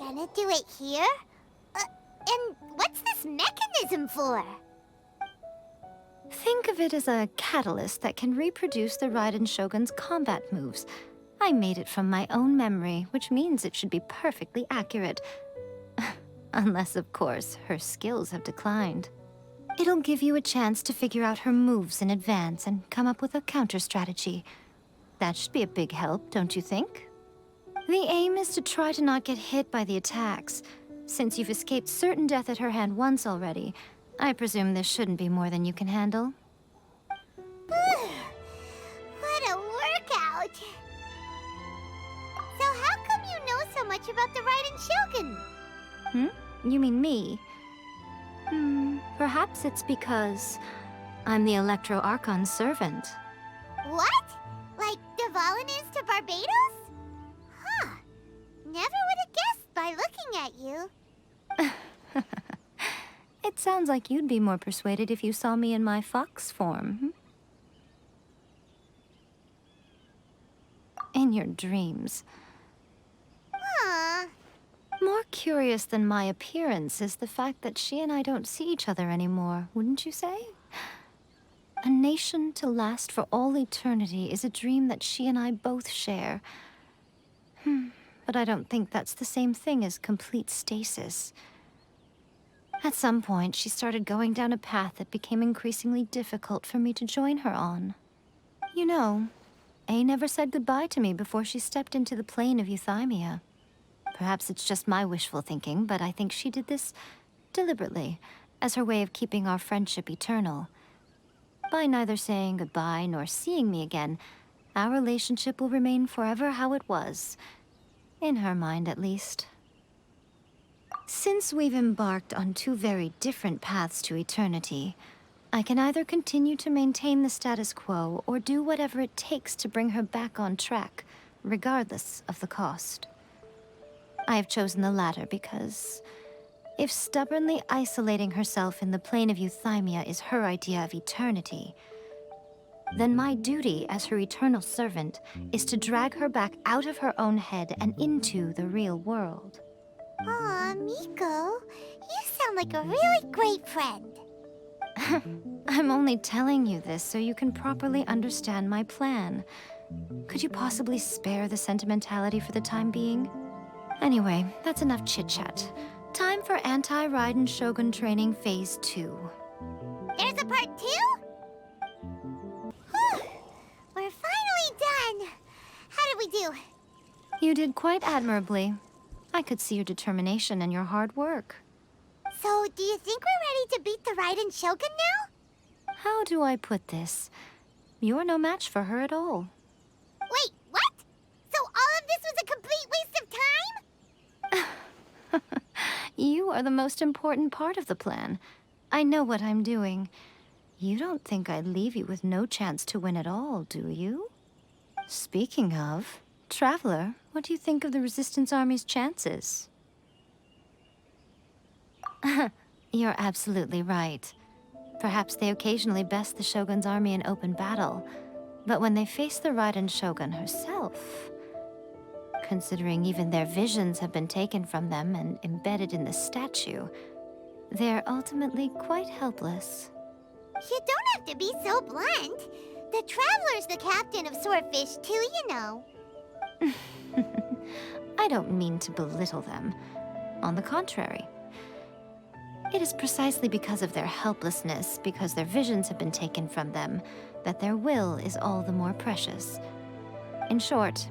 Gonna do it here? And what's this mechanism for? Think of it as a catalyst that can reproduce the Raiden Shogun's combat moves. I made it from my own memory, which means it should be perfectly accurate. Unless, of course, her skills have declined. It'll give you a chance to figure out her moves in advance and come up with a counter-strategy. That should be a big help, don't you think? The aim is to try to not get hit by the attacks. Since you've escaped certain death at her hand once already, I presume this shouldn't be more than you can handle. What a workout! So how come you know so much about the Raiden Shogun? You mean me? Perhaps it's because I'm the Electro Archon's servant. What? Like Dvalin is to Barbados? Huh. Never would have guessed by looking at you. It sounds like you'd be more persuaded if you saw me in my fox form. In your dreams. Aw. More curious than my appearance is the fact that she and I don't see each other anymore, wouldn't you say? A nation to last for all eternity is a dream that she and I both share. But I don't think that's the same thing as complete stasis. At some point, she started going down a path that became increasingly difficult for me to join her on. You know, A never said goodbye to me before she stepped into the plane of euthymia. Perhaps it's just my wishful thinking, but I think she did this deliberately, as her way of keeping our friendship eternal. By neither saying goodbye nor seeing me again, our relationship will remain forever how it was. In her mind, at least. Since we've embarked on two very different paths to eternity, I can either continue to maintain the status quo or do whatever it takes to bring her back on track, regardless of the cost. I have chosen the latter because if stubbornly isolating herself in the plane of euthymia is her idea of eternity, then my duty as her eternal servant is to drag her back out of her own head and into the real world. Aw, Miko, you sound like a really great friend. I'm only telling you this so you can properly understand my plan. Could you possibly spare the sentimentality for the time being? Anyway, that's enough chit-chat. Time for Anti-Raiden Shogun Training Phase 2. There's a part 2? Whew, we're finally done. How did we do? You did quite admirably. I could see your determination and your hard work. So, do you think we're ready to beat the Raiden Shogun now? How do I put this? You're no match for her at all. Wait, what? So all of this was a complete waste of time? You are the most important part of the plan. I know what I'm doing. You don't think I'd leave you with no chance to win at all, do you? Speaking of, Traveler, what do you think of the Resistance Army's chances? You're absolutely right. Perhaps they occasionally best the Shogun's army in open battle, but when they face the Raiden Shogun herself, considering even their visions have been taken from them and embedded in the statue, they're ultimately quite helpless. You don't have to be so blunt. The Traveler's the captain of Swordfish too, you know. I don't mean to belittle them. On the contrary. It is precisely because of their helplessness, because their visions have been taken from them, that their will is all the more precious. In short,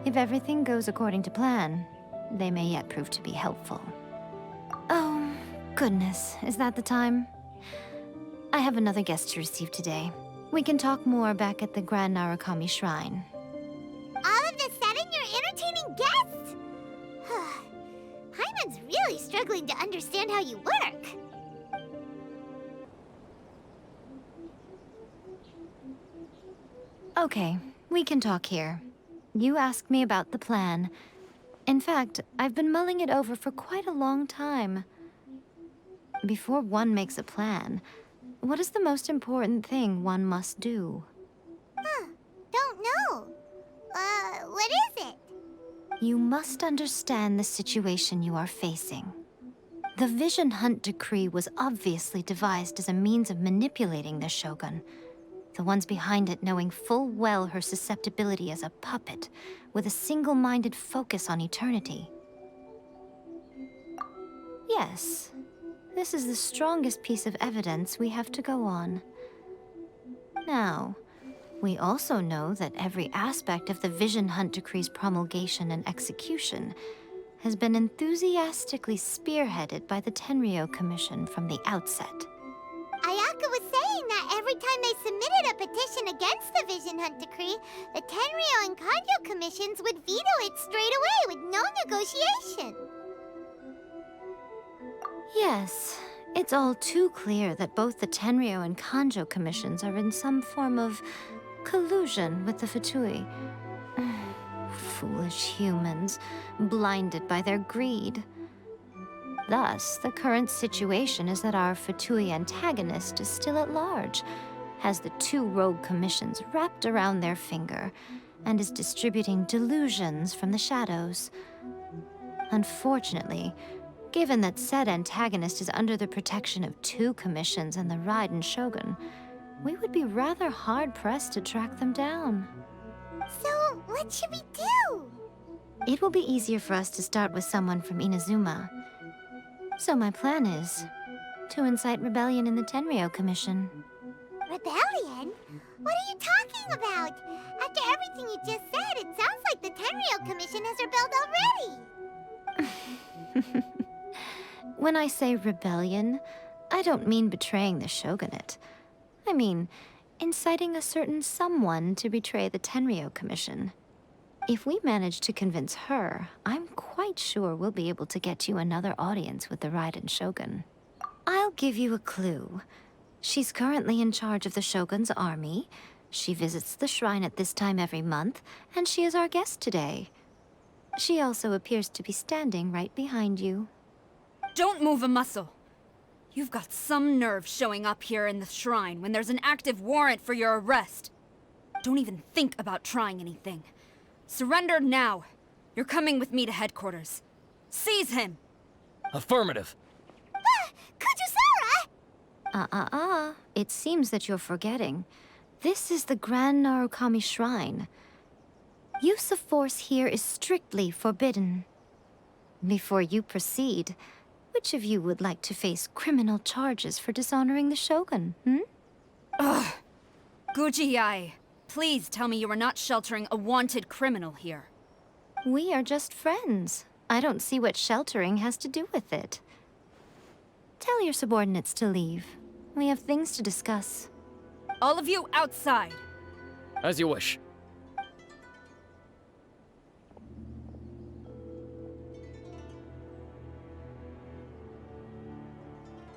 if everything goes according to plan, they may yet prove to be helpful. Oh, goodness, is that the time? I have another guest to receive today. We can talk more back at the Grand Narukami Shrine. All of a sudden, you're entertaining guests? Paimon's really struggling to understand how you work. Okay, we can talk here. You asked me about the plan. In fact, I've been mulling it over for quite a long time. Before one makes a plan, what is the most important thing one must do? Don't know. What is it? You must understand the situation you are facing. The Vision Hunt Decree was obviously devised as a means of manipulating the Shogun, the ones behind it knowing full well her susceptibility as a puppet, with a single-minded focus on eternity. Yes, this is the strongest piece of evidence we have to go on. Now, we also know that every aspect of the Vision Hunt Decree's promulgation and execution has been enthusiastically spearheaded by the Tenryou Commission from the outset. Ayaka was saying that every time they submitted a petition against the Vision Hunt Decree, the Tenryou and Kanjo commissions would veto it straight away with no negotiation. Yes, it's all too clear that both the Tenryou and Kanjo commissions are in some form of collusion with the Fatui. Foolish humans, blinded by their greed. Thus, the current situation is that our Fatui antagonist is still at large, has the two rogue commissions wrapped around their finger, and is distributing delusions from the shadows. Unfortunately, given that said antagonist is under the protection of two commissions and the Raiden Shogun, we would be rather hard-pressed to track them down. So, what should we do? It will be easier for us to start with someone from Inazuma. So my plan is to incite rebellion in the Tenryou Commission. Rebellion? What are you talking about? After everything you just said, it sounds like the Tenryou Commission has rebelled already. When I say rebellion, I don't mean betraying the shogunate. I mean inciting a certain someone to betray the Tenryou Commission. If we manage to convince her, I'm quite sure we'll be able to get you another audience with the Raiden Shogun. I'll give you a clue. She's currently in charge of the Shogun's army. She visits the shrine at this time every month, and she is our guest today. She also appears to be standing right behind you. Don't move a muscle. You've got some nerve showing up here in the shrine when there's an active warrant for your arrest. Don't even think about trying anything. Surrender now. You're coming with me to headquarters. Seize him! Affirmative. Kujusara! It seems that you're forgetting. This is the Grand Narukami Shrine. Use of force here is strictly forbidden. Before you proceed, which of you would like to face criminal charges for dishonoring the Shogun, Ugh! Guji-ai, please tell me you are not sheltering a wanted criminal here. We are just friends. I don't see what sheltering has to do with it. Tell your subordinates to leave. We have things to discuss. All of you outside! As you wish.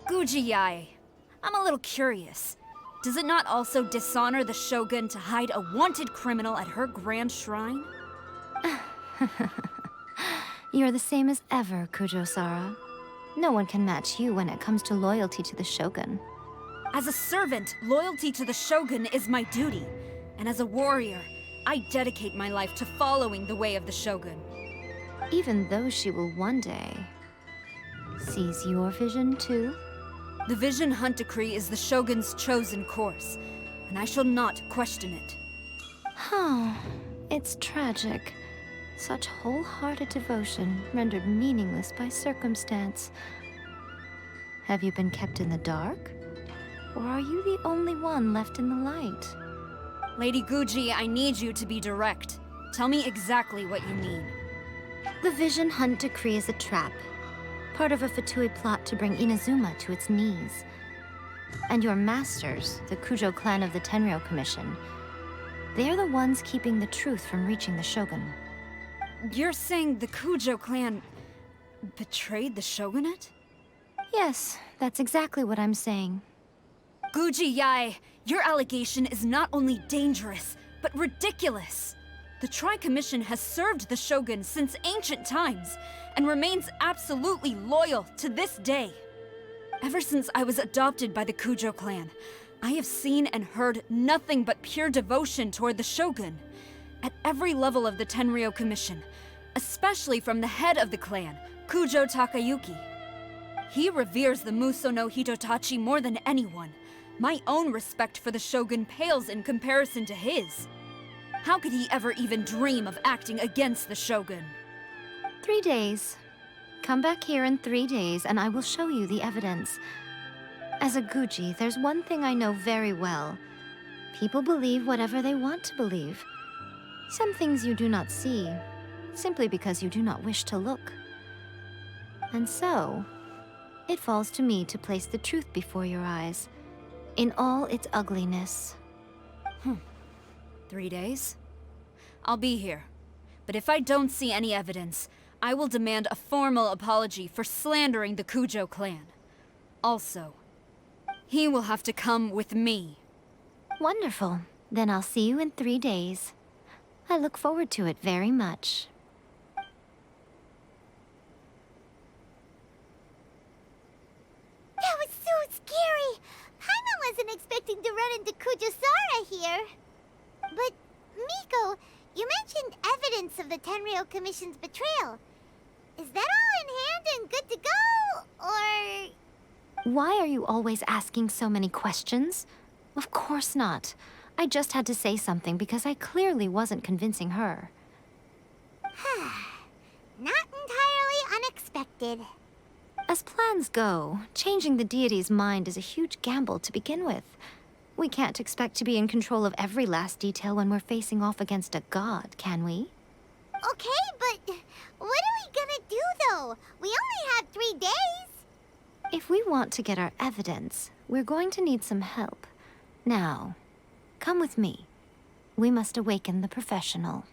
Guji-ai, I'm a little curious. Does it not also dishonor the Shogun to hide a wanted criminal at her grand shrine? You're the same as ever, Kujo-sara. No one can match you when it comes to loyalty to the Shogun. As a servant, loyalty to the Shogun is my duty. And as a warrior, I dedicate my life to following the way of the Shogun. Even though she will one day seize your vision too? The Vision Hunt Decree is the Shogun's chosen course, and I shall not question it. Oh, it's tragic. Such wholehearted devotion rendered meaningless by circumstance. Have you been kept in the dark? Or are you the only one left in the light? Lady Guji, I need you to be direct. Tell me exactly what you mean. The Vision Hunt Decree is a trap. Part of a Fatui plot to bring Inazuma to its knees. And your masters, the Kujo clan of the Tenryou Commission, they're the ones keeping the truth from reaching the Shogun. You're saying the Kujo clan betrayed the shogunate? Yes, that's exactly what I'm saying. Guji-ai, your allegation is not only dangerous, but ridiculous. The Tri-Commission has served the Shogun since ancient times, and remains absolutely loyal to this day. Ever since I was adopted by the Kujo clan, I have seen and heard nothing but pure devotion toward the Shogun. At every level of the Tenryou Commission, especially from the head of the clan, Kujo Takayuki. He reveres the Muso no Hitotachi more than anyone. My own respect for the Shogun pales in comparison to his. How could he ever even dream of acting against the Shogun? 3 days. Come back here in 3 days and I will show you the evidence. As a Guji, there's one thing I know very well. People believe whatever they want to believe. Some things you do not see, simply because you do not wish to look. And so, it falls to me to place the truth before your eyes, in all its ugliness. 3 days? I'll be here. But if I don't see any evidence, I will demand a formal apology for slandering the Kujo clan. Also, he will have to come with me. Wonderful. Then I'll see you in 3 days. I look forward to it very much. That was so scary! Paimon wasn't expecting to run into Kujosara here. But, Miko, you mentioned evidence of the Tenryou Commission's betrayal. Is that all in hand and good to go, or...? Why are you always asking so many questions? Of course not. I just had to say something because I clearly wasn't convincing her. Not entirely unexpected. As plans go, changing the deity's mind is a huge gamble to begin with. We can't expect to be in control of every last detail when we're facing off against a god, can we? Okay, but what are we gonna do, though? We only have 3 days. If we want to get our evidence, we're going to need some help. Now, come with me. We must awaken the professional.